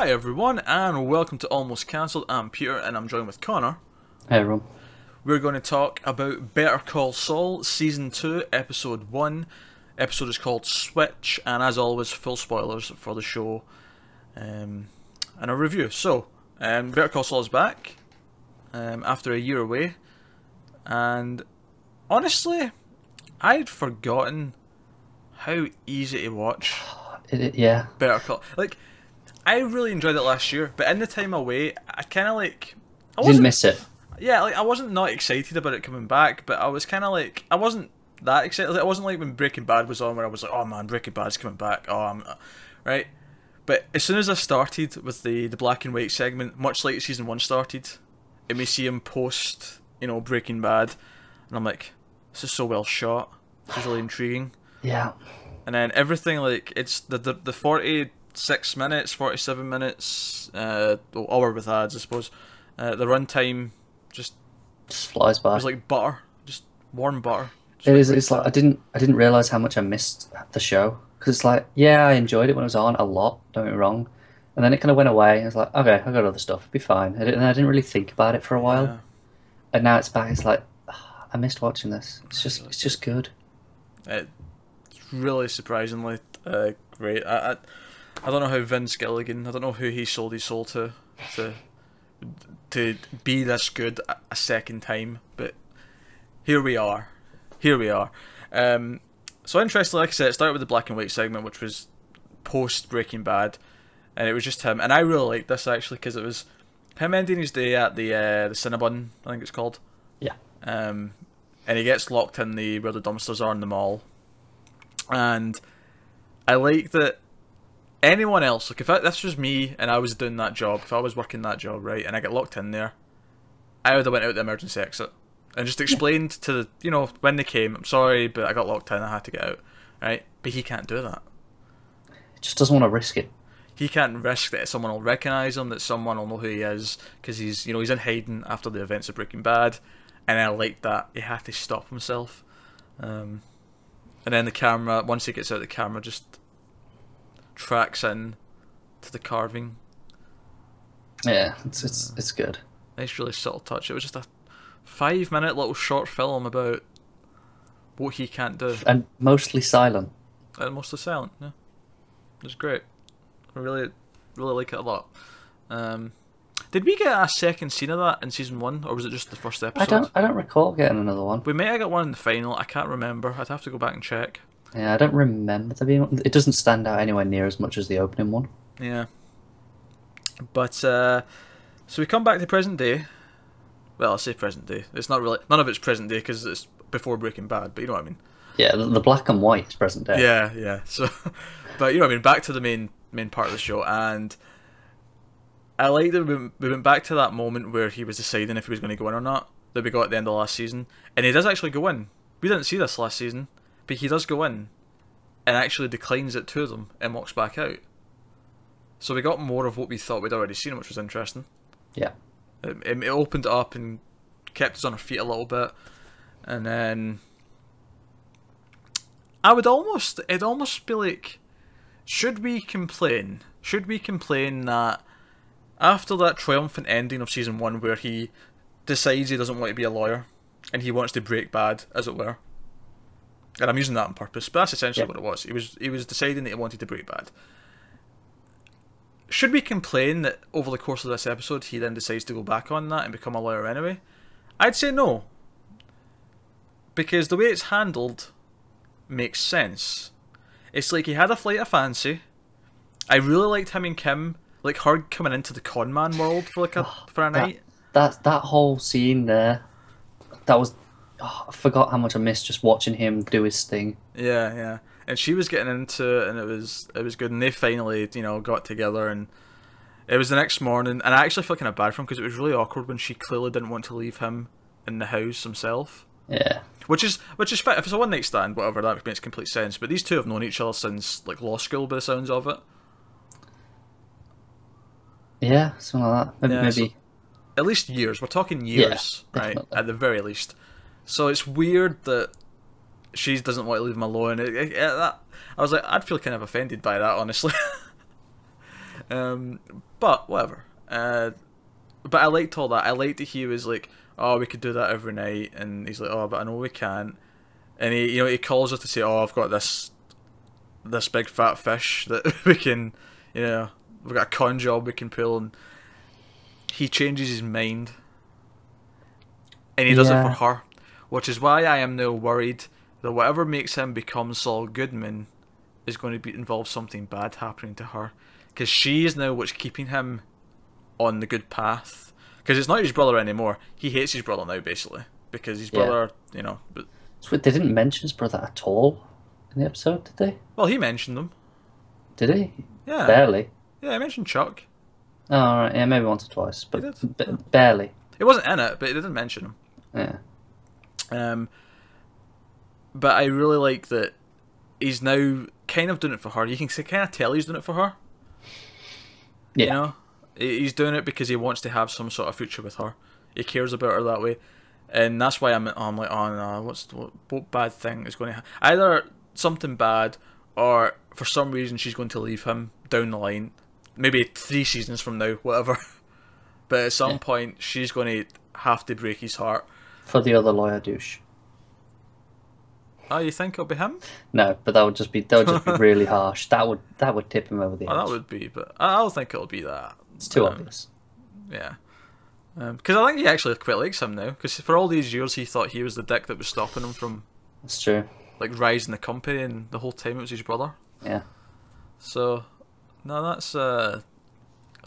Hi everyone, and welcome to Almost Cancelled. I'm Peter, and I'm joined with Connor. Hey everyone. We're going to talk about Better Call Saul, Season 2, Episode 1. Episode is called Switch, and as always, full spoilers for the show and a review. So, Better Call Saul is back after a year away, and honestly, I'd forgotten how easy to watch Yeah. Better Call. I really enjoyed it last year, but in the time away, I kind of I Didn't miss it. Yeah, I wasn't not excited about it coming back, but I was kind of I wasn't that excited. I wasn't like when Breaking Bad was on, where I was like, oh man, Breaking Bad's coming back. Oh, right. But as soon as I started with the black and white segment, much like Season 1 started, and we see him post, Breaking Bad, and I'm like, this is so well shot. This is really intriguing. Yeah. And then everything, it's the 46 minutes, 47 minutes, hour with ads, I suppose. The runtime just flies by. It was like butter, just warm butter. It is. It's like I didn't realize how much I missed the show, because it's like, yeah, I enjoyed it when it was on a lot. Don't get me wrong, and then it kind of went away. I was like, okay, I got other stuff. It'll be fine. And I didn't really think about it for a while, Yeah. and now it's back. It's like, I missed watching this. It's just good. It's really surprisingly great. I don't know how Vince Gilligan. I don't know who he sold his soul to be this good a second time, but here we are. So interestingly, like I said, it started with the black and white segment, which was post Breaking Bad, and it was just him. And I really liked this actually, because it was him ending his day at the Cinnabon, I think it's called. Yeah. And he gets locked in where the dumpsters are in the mall, and I like that. Anyone else, if this was me and I was doing that job, if I was working that job, right, and I get locked in there, I would have went out the emergency exit and just explained to when they came, I'm sorry, but I got locked in, I had to get out, right? But he can't do that. He just doesn't want to risk it. He can't risk that someone will recognise him, that someone will know who he is, because he's in hiding after the events of Breaking Bad, and I like that. He had to stop himself. And then the camera, once he gets out, the camera just tracks in to the carving. Yeah, it's good. Nice, really subtle touch. It was just a 5-minute little short film about what he can't do, And mostly silent. and mostly silent. Yeah, it was great. I really like it a lot. Did we get a second scene of that in Season 1, or was it just the first episode? I don't recall getting another one. We may have got one in the final. I can't remember. I'd have to go back and check. Yeah, I don't remember there being one. It doesn't stand out anywhere near as much as the opening one. Yeah. But so we come back to present day. Well, I say present day. It's not really. None of it's present day because it's before Breaking Bad. But you know what I mean. Yeah, the black and white is present day. Yeah. So, but you know what I mean. Back to the main part of the show, and I like that we went back to that moment where he was deciding if he was going to go in or not. That we got at the end of last season, and he does actually go in. We didn't see this last season, but he does go in, and actually declines it to them and walks back out. So we got more of what we thought we'd already seen, which was interesting. Yeah. It opened it up and kept us on our feet a little bit, and then it'd almost be like, should we complain that after that triumphant ending of Season 1 where he decides he doesn't want to be a lawyer and he wants to break bad, as it were, and I'm using that on purpose, but that's essentially what it was. He was deciding that he wanted to break bad. Should we complain that over the course of this episode he then decides to go back on that and become a lawyer anyway? I'd say no. Because the way it's handled makes sense. It's like he had a flight of fancy. I really liked him and Kim, like her coming into the con man world for a night. That whole scene there, that was... I forgot how much I missed just watching him do his thing. Yeah. And she was getting into it, and it was good. And they finally, got together, and it was the next morning. And I actually felt kind of bad for him because it was really awkward when she clearly didn't want to leave him in the house himself. Yeah. Which is fine. If it's a one night stand, whatever, that makes complete sense. But these two have known each other since law school, by the sounds of it. Yeah, something like that. Maybe. So at least years. We're talking years, right? At the very least. So it's weird that she doesn't want to leave him alone. I was like, I'd feel kind of offended by that, honestly. But whatever. But I liked all that. I liked that he was like, "Oh, we could do that every night," and he's like, "Oh, but I know we can't." And he calls her to say, "Oh, I've got this big fat fish that we can, we've got a con job we can pull." And he changes his mind, and he does it for her, which is why I am now worried that whatever makes him become Saul Goodman is going to involve something bad happening to her, because she is now what's keeping him on the good path. Because it's not his brother anymore. He hates his brother now, basically, because his brother, But so they didn't mention his brother at all in the episode, did they? Well, he mentioned them. Did he? Yeah. Barely. Yeah, I mentioned Chuck. Oh, alright, yeah, maybe once or twice, but Yeah. barely. It wasn't in it, but it didn't mention him. Yeah. But I really like that he's now kind of doing it for her. You can kind of tell he's doing it for her. Yeah. He's doing it because he wants to have some sort of future with her. He cares about her that way, and that's why I'm like, oh no, what bad thing is going to happen? Either something bad, or for some reason she's going to leave him down the line, maybe 3 seasons from now, whatever. But at some point, she's going to have to break his heart. For the other lawyer douche. Oh, you think it'll be him? No, but that would just be really harsh. That would tip him over the edge. That would be, but I don't think it'll be that. It's too obvious. Yeah. Because I think he actually quite likes him now. Because for all these years, he thought he was the dick that was stopping him from. That's true. Like rising the company, and the whole time it was his brother. Yeah. So, no, that's. So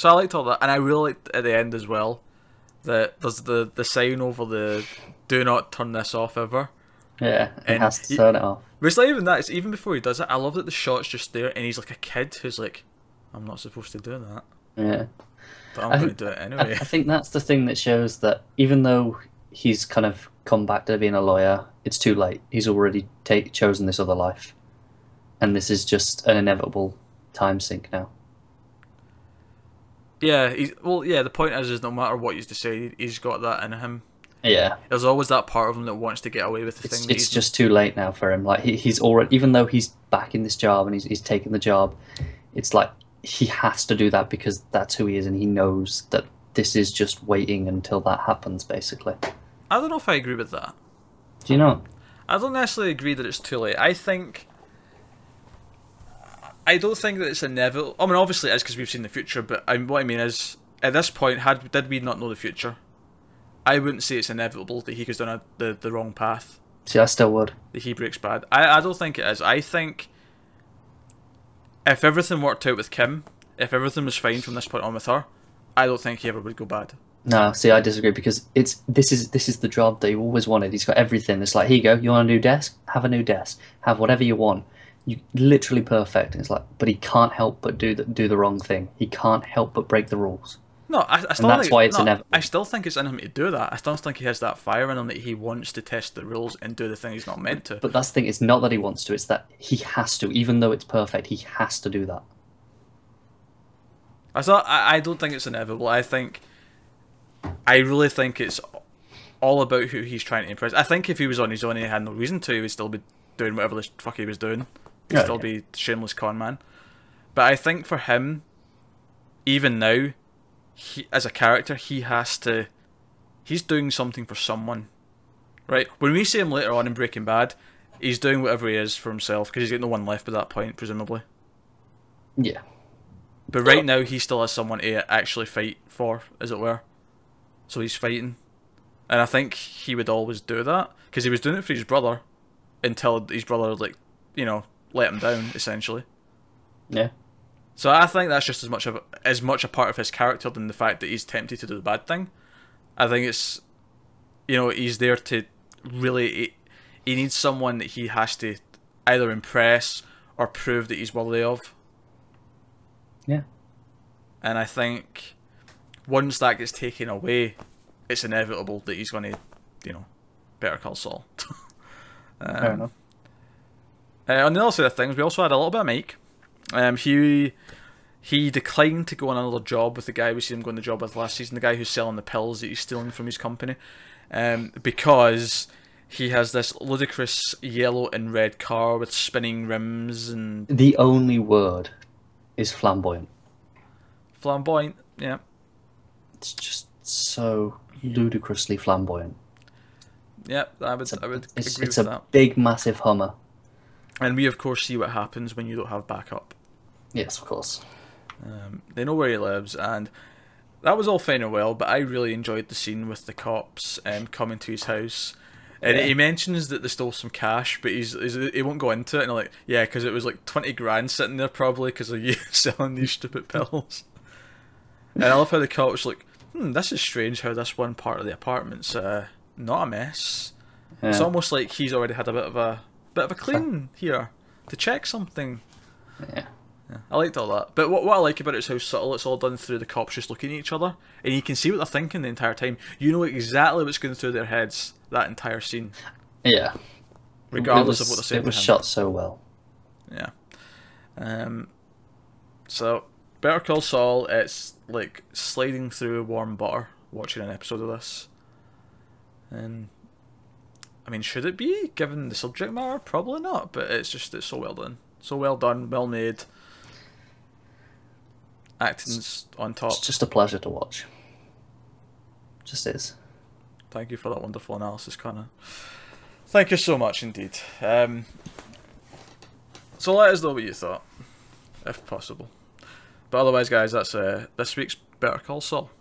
I liked all that, and I really liked at the end as well that there's the sign over the "Do not turn this off ever." Yeah, he has to turn it off. But it's not even that. It's even before he does it. I love that the shot's just there, and he's like a kid who's like, "I'm not supposed to do that." Yeah. But I'm going to do it anyway. I think that's the thing that shows that even though he's kind of come back to being a lawyer, it's too late. He's already chosen this other life. And this is just an inevitable time sink now. Yeah, the point is no matter what he's to say, he's got that in him. Yeah. There's always that part of him that wants to get away with the thing. It's just too late now for him. Like he's already, even though he's back in this job and he's taken the job, it's like he has to do that because that's who he is, and he knows that this is just waiting until that happens, basically. I don't know if I agree with that. Do you know? I don't necessarily agree that it's too late. I don't think that it's inevitable. I mean, obviously it is because we've seen the future, but what I mean is, at this point, did we not know the future, I wouldn't say it's inevitable that he goes down the wrong path. See, I still would. That he breaks bad. I don't think it is. I think if everything worked out with Kim, if everything was fine from this point on with her, I don't think he ever would go bad. No, see, I disagree because this is the job that he always wanted. He's got everything. It's like, here you go. You want a new desk? Have a new desk. Have whatever you want. You literally perfect. It's like, but he can't help but do the wrong thing. He can't help but break the rules. No, I still and that's think, why it's no, inevitable. I still think it's in him to do that. I still think he has that fire in him that he wants to test the rules and do the thing he's not meant to. But that's the thing. It's not that he wants to. It's that he has to. Even though it's perfect, he has to do that. I don't think it's inevitable. I really think it's all about who he's trying to impress. I think if he was on his own and he had no reason to, he would still be doing whatever the fuck he was doing. He'd still be shameless con man. But I think for him, even now, as a character, he's doing something for someone, right? When we see him later on in Breaking Bad, he's doing whatever he is for himself because he's got no one left by that point, presumably. Yeah. But right now, he still has someone to actually fight for, as it were. So he's fighting, and I think he would always do that because he was doing it for his brother until his brother, let him down, essentially. Yeah. So I think that's just as much a part of his character than the fact that he's tempted to do the bad thing. I think it's, he's there to really. He needs someone that he has to either impress or prove that he's worthy of. Yeah. And I think once that gets taken away, it's inevitable that he's going to, Better Call Saul. Fair enough. On the other side of things, we also had a little bit of Mike. He declined to go on another job with the guy we seen him go on the job with last season, the guy who's selling the pills that he's stealing from his company, because he has this ludicrous yellow and red car with spinning rims and... The only word is flamboyant. Flamboyant, yeah. It's just so ludicrously flamboyant. Yeah, I would agree It's with a that. big, massive Hummer. And we, of course, see what happens when you don't have backup. Yes, of course. They know where he lives, and that was all fine and well, but I really enjoyed the scene with the cops coming to his house. And Yeah. he mentions that they stole some cash, but he won't go into it. And I'm like, yeah, because it was like 20 grand sitting there probably because of you selling these stupid pills. And I love how the cop's like, this is strange how this one part of the apartment's not a mess. Yeah. It's almost like he's already had a bit of a clean here to check something. Yeah. Yeah, I liked all that. But what I like about it is how subtle it's all done through the cops just looking at each other. And you can see what they're thinking the entire time. You know exactly what's going through their heads that entire scene. Yeah. Regardless of what they're saying. It was shot so well. Yeah. So, Better Call Saul, it's like sliding through warm butter watching an episode of this. And I mean, should it be, given the subject matter? Probably not, but it's so well done. So well done, well made. Acting's on top. It's just a pleasure to watch. Just is. Thank you for that wonderful analysis, Connor. Thank you so much indeed. So let us know what you thought, if possible. But otherwise, guys, that's this week's Better Call Saul.